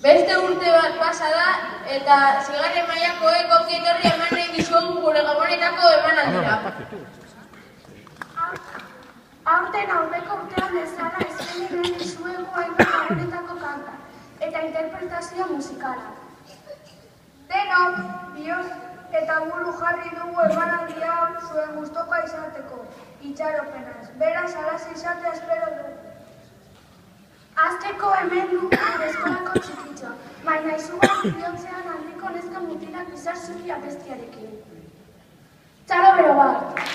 Beste urte bat pasa da eta zigarren mailakoek ongi etorri eman nahi dizuegu gure Gabonetako emanaldira. Aurten aurreko urtean bezala eskaini nahi dizuegu hainbat Gabonetako kanta eta interpretazio musikala. Denok, bihotz eta buru jarri dugu emanaldi hau zuen gustukoa izateko, itxaropenaz. Beraz, halaxe izatea espero dugu. Hasteko hemen dugu eskolako txikitxoa, baina izugarri bihotzean handiko neska mutilak izar zuri abestiarekin. Txalo bero bat!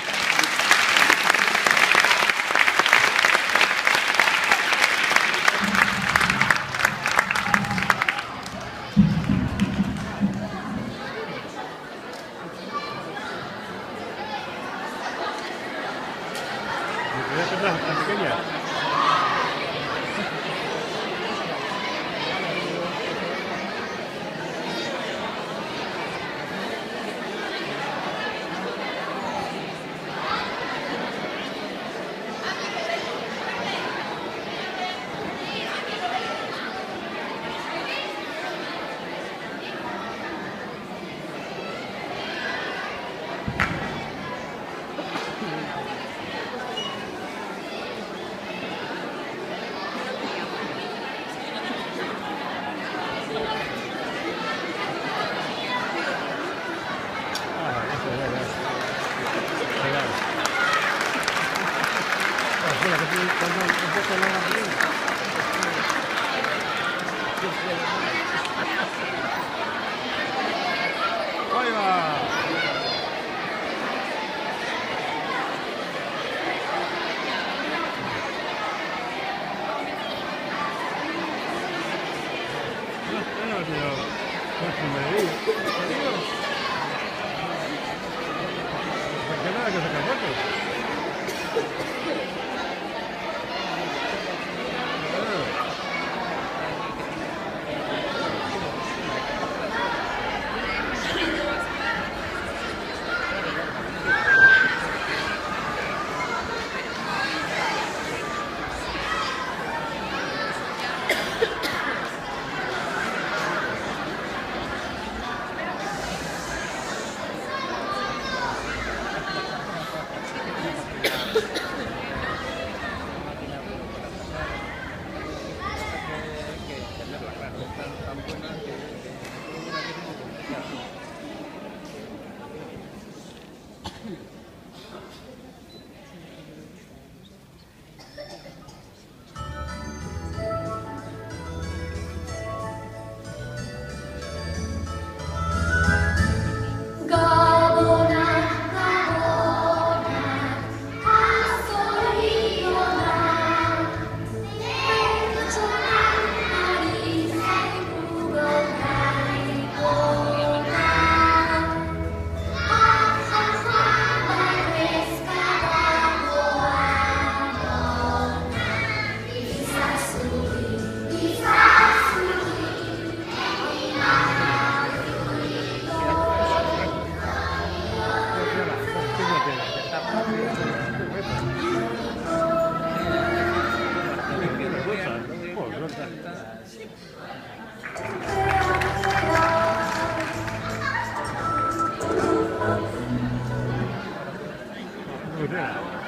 Yeah.